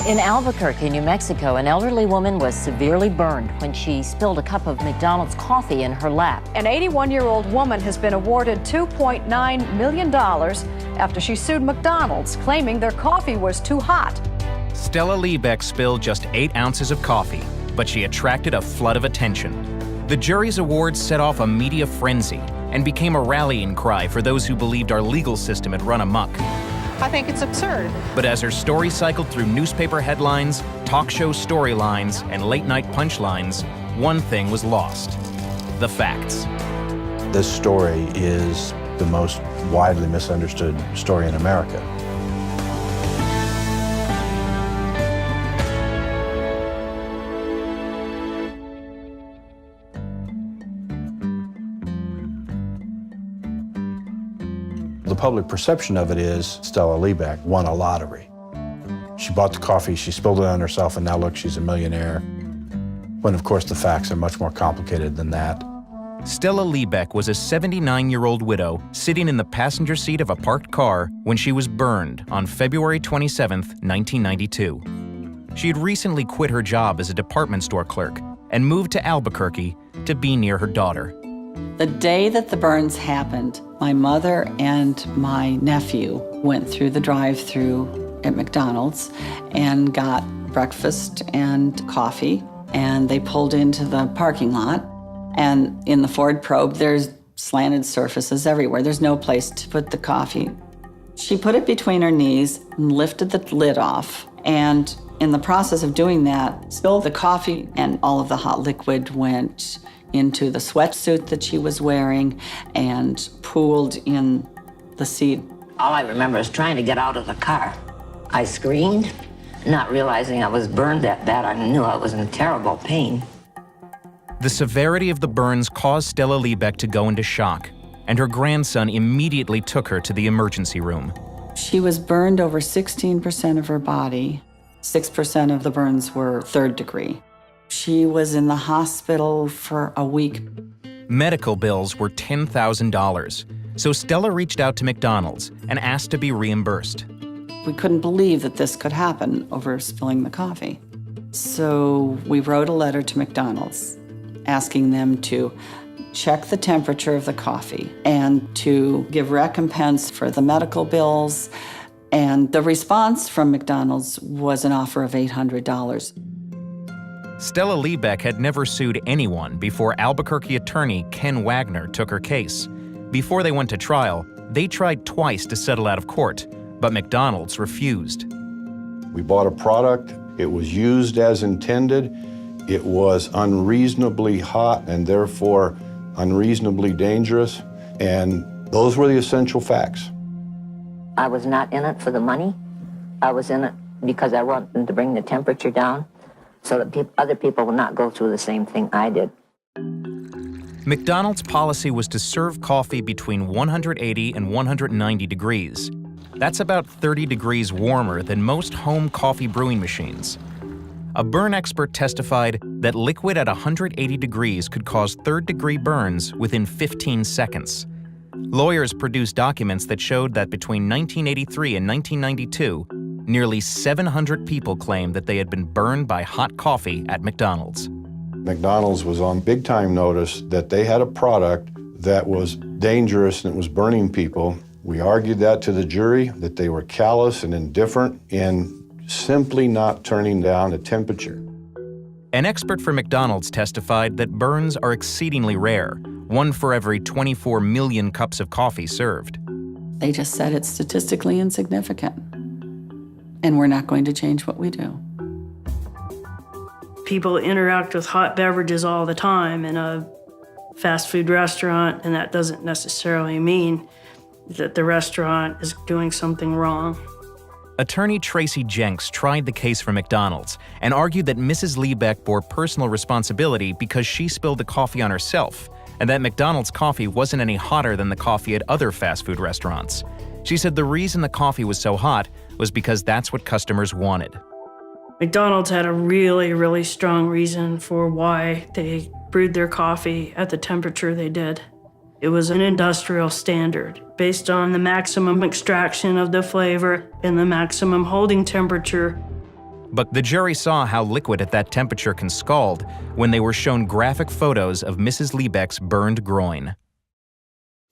In Albuquerque, New Mexico, an elderly woman was severely burned when she spilled a cup of McDonald's coffee in her lap. An 81-year-old woman has been awarded $2.9 million after she sued McDonald's, claiming their coffee was too hot. Stella Liebeck spilled just 8 ounces of coffee, but she attracted a flood of attention. The jury's award set off a media frenzy and became a rallying cry for those who believed our legal system had run amok. I think it's absurd. But as her story cycled through newspaper headlines, talk show storylines, and late-night punchlines, one thing was lost: the facts. This story is the most widely misunderstood story in America. The public perception of it is Stella Liebeck won a lottery. She bought the coffee, she spilled it on herself, and now look, she's a millionaire. When, of course, the facts are much more complicated than that. Stella Liebeck was a 79-year-old widow sitting in the passenger seat of a parked car when she was burned on February 27, 1992. She had recently quit her job as a department store clerk and moved to Albuquerque to be near her daughter. The day that the burns happened, my mother and my nephew went through the drive-thru at McDonald's and got breakfast and coffee, and they pulled into the parking lot. And in the Ford Probe, there's slanted surfaces everywhere. There's no place to put the coffee. She put it between her knees and lifted the lid off, and in the process of doing that, spilled the coffee, and all of the hot liquid went into the sweatsuit that she was wearing and pooled in the seat. All I remember is trying to get out of the car. I screamed, not realizing I was burned that bad. I knew I was in terrible pain. The severity of the burns caused Stella Liebeck to go into shock, and her grandson immediately took her to the emergency room. She was burned over 16% of her body. 6% of the burns were 3rd degree. She was in the hospital for a week. Medical bills were $10,000, so Stella reached out to McDonald's and asked to be reimbursed. We couldn't believe that this could happen over spilling the coffee. So we wrote a letter to McDonald's asking them to check the temperature of the coffee and to give recompense for the medical bills. And the response from McDonald's was an offer of $800. Stella Liebeck had never sued anyone before Albuquerque attorney Ken Wagner took her case. Before they went to trial, they tried twice to settle out of court, but McDonald's refused. We bought a product, it was used as intended, it was unreasonably hot and therefore unreasonably dangerous, and those were the essential facts. I was not in it for the money. I was in it because I wanted to bring the temperature down so that other people will not go through the same thing I did. McDonald's policy was to serve coffee between 180 and 190 degrees. That's about 30 degrees warmer than most home coffee brewing machines. A burn expert testified that liquid at 180 degrees could cause 3rd-degree burns within 15 seconds. Lawyers produced documents that showed that between 1983 and 1992, nearly 700 people claimed that they had been burned by hot coffee at McDonald's. McDonald's was on big-time notice that they had a product that was dangerous and it was burning people. We argued that to the jury, that they were callous and indifferent in simply not turning down the temperature. An expert for McDonald's testified that burns are exceedingly rare, 1 for every 24 million cups of coffee served. They just said it's statistically insignificant, and we're not going to change what we do. People interact with hot beverages all the time in a fast food restaurant, and that doesn't necessarily mean that the restaurant is doing something wrong. Attorney Tracy Jenks tried the case for McDonald's and argued that Mrs. Liebeck bore personal responsibility because she spilled the coffee on herself, and that McDonald's coffee wasn't any hotter than the coffee at other fast food restaurants. She said the reason the coffee was so hot was because that's what customers wanted. McDonald's had a really, really strong reason for why they brewed their coffee at the temperature they did. It was an industrial standard based on the maximum extraction of the flavor and the maximum holding temperature. But the jury saw how liquid at that temperature can scald when they were shown graphic photos of Mrs. Liebeck's burned groin.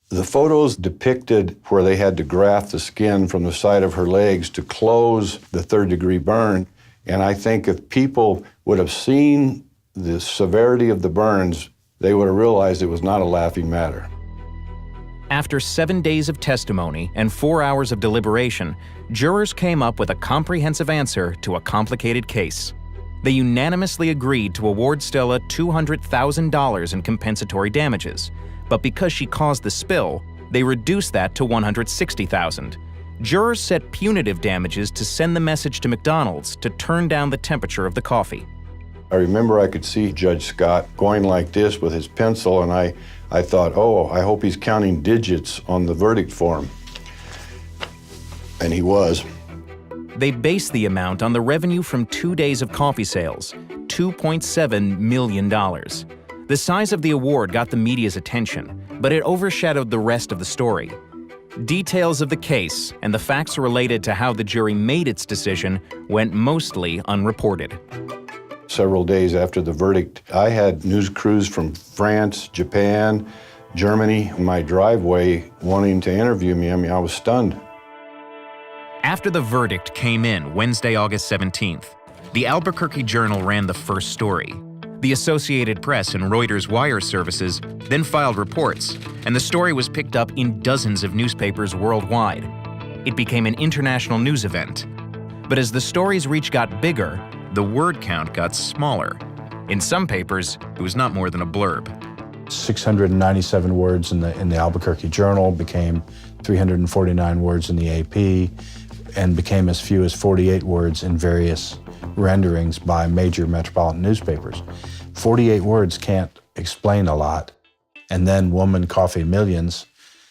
The photos depicted where they had to graft the skin from the side of her legs to close the third-degree burn. And I think if people would have seen the severity of the burns, they would have realized it was not a laughing matter. After 7 days of testimony and 4 hours of deliberation, jurors came up with a comprehensive answer to a complicated case. They unanimously agreed to award Stella $200,000 in compensatory damages, but because she caused the spill, they reduced that to $160,000. Jurors set punitive damages to send the message to McDonald's to turn down the temperature of the coffee. I remember I could see Judge Scott going like this with his pencil, and I thought, oh, I hope he's counting digits on the verdict form. And he was. They based the amount on the revenue from 2 days of coffee sales, $2.7 million. The size of the award got the media's attention, but it overshadowed the rest of the story. Details of the case and the facts related to how the jury made its decision went mostly unreported. Several days after the verdict, I had news crews from France, Japan, Germany in my driveway wanting to interview me. I mean, I was stunned. After the verdict came in Wednesday, August 17th, the Albuquerque Journal ran the first story. The Associated Press and Reuters wire services then filed reports, and the story was picked up in dozens of newspapers worldwide. It became an international news event. But as the story's reach got bigger, the word count got smaller. In some papers, it was not more than a blurb. 697 words in the Albuquerque Journal became 349 words in the AP, and became as few as 48 words in various renderings by major metropolitan newspapers. 48 words can't explain a lot. And then Woman Coffee Millions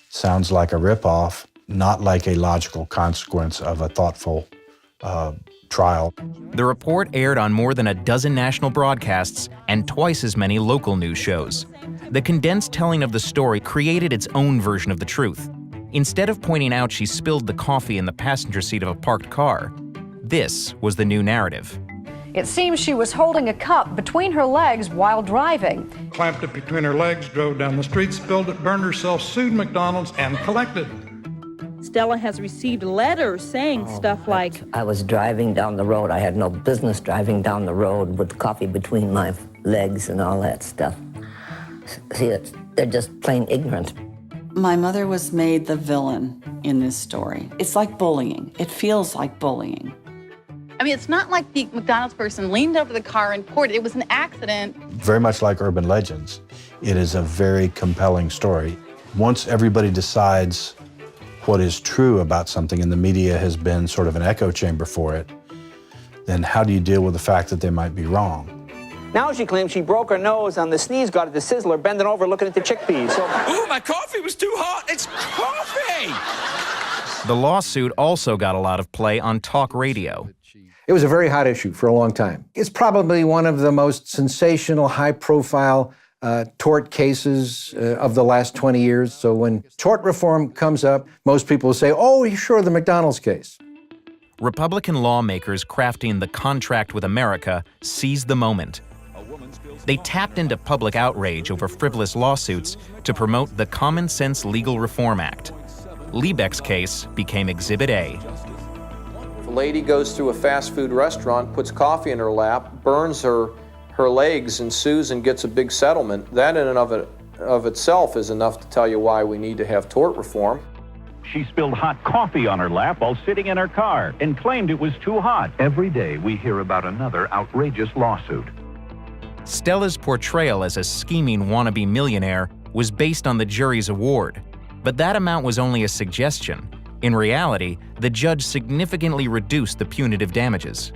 sounds like a ripoff, not like a logical consequence of a thoughtful trial. The report aired on more than a dozen national broadcasts and twice as many local news shows. The condensed telling of the story created its own version of the truth. Instead of pointing out she spilled the coffee in the passenger seat of a parked car, this was the new narrative. It seems she was holding a cup between her legs while driving. Clamped it between her legs, drove down the street, spilled it, burned herself, sued McDonald's, and collected. Stella has received letters saying stuff like, I was driving down the road. I had no business driving down the road with coffee between my legs and all that stuff. See, they're just plain ignorant. My mother was made the villain in this story. It's like bullying. It feels like bullying. I mean, it's not like the McDonald's person leaned over the car and poured it. It was an accident. Very much like urban legends, it is a very compelling story. Once everybody decides what is true about something and the media has been sort of an echo chamber for it, then how do you deal with the fact that they might be wrong? Now she claims she broke her nose on the sneeze guard at the Sizzler, bending over looking at the chickpeas. So, ooh, my coffee was too hot. It's coffee! The lawsuit also got a lot of play on talk radio. It was a very hot issue for a long time. It's probably one of the most sensational, high-profile tort cases of the last 20 years. So when tort reform comes up, most people say, oh, sure, the McDonald's case. Republican lawmakers crafting the Contract with America seized the moment. They tapped into public outrage over frivolous lawsuits to promote the Common Sense Legal Reform Act. Liebeck's case became Exhibit A. If a lady goes through a fast food restaurant, puts coffee in her lap, burns her legs, and sues and gets a big settlement, that in and of itself is enough to tell you why we need to have tort reform. She spilled hot coffee on her lap while sitting in her car and claimed it was too hot. Every day we hear about another outrageous lawsuit. Stella's portrayal as a scheming wannabe millionaire was based on the jury's award, but that amount was only a suggestion. In reality, the judge significantly reduced the punitive damages.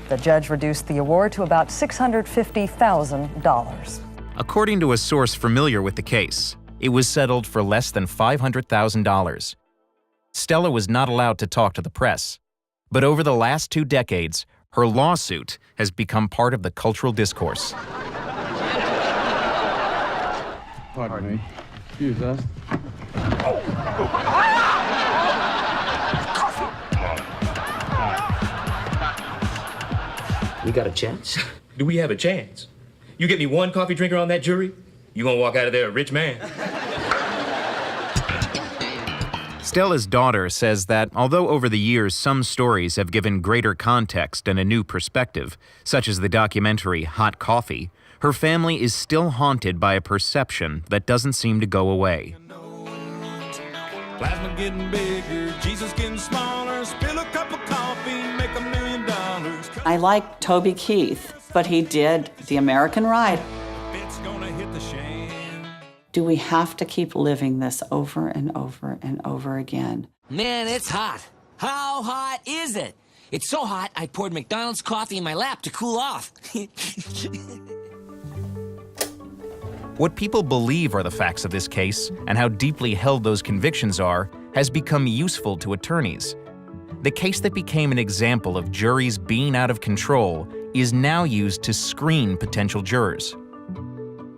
The judge reduced the award to about $650,000. According to a source familiar with the case, it was settled for less than $500,000. Stella was not allowed to talk to the press, but over the last 2 decades, her lawsuit has become part of the cultural discourse. Pardon me. Excuse us. We got a chance? Do we have a chance? You get me one coffee drinker on that jury, you gonna walk out of there a rich man. Stella's daughter says that although over the years some stories have given greater context and a new perspective, such as the documentary Hot Coffee, her family is still haunted by a perception that doesn't seem to go away. Plasma getting bigger, Jesus getting smaller, spill a cup of coffee, make $1 million. I like Toby Keith, but he did The American Ride. It's gonna hit the shame. Do we have to keep living this over and over and over again? Man, it's hot. How hot is it? It's so hot, I poured McDonald's coffee in my lap to cool off. What people believe are the facts of this case and how deeply held those convictions are has become useful to attorneys. The case that became an example of juries being out of control is now used to screen potential jurors.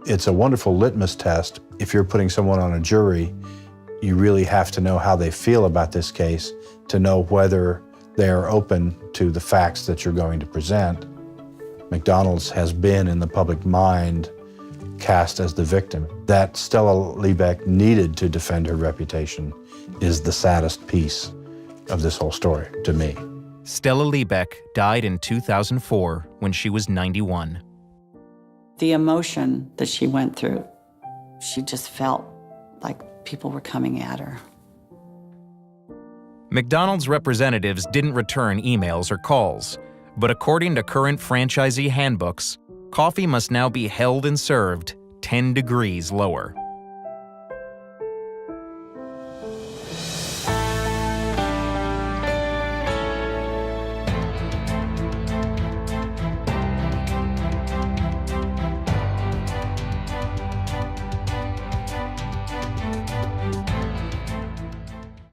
It's a wonderful litmus test. If you're putting someone on a jury, you really have to know how they feel about this case to know whether they are open to the facts that you're going to present. McDonald's has been in the public mind cast as the victim. That Stella Liebeck needed to defend her reputation is the saddest piece of this whole story to me. Stella Liebeck died in 2004 when she was 91. The emotion that she went through, she just felt like people were coming at her. McDonald's representatives didn't return emails or calls, but according to current franchisee handbooks, coffee must now be held and served 10 degrees lower.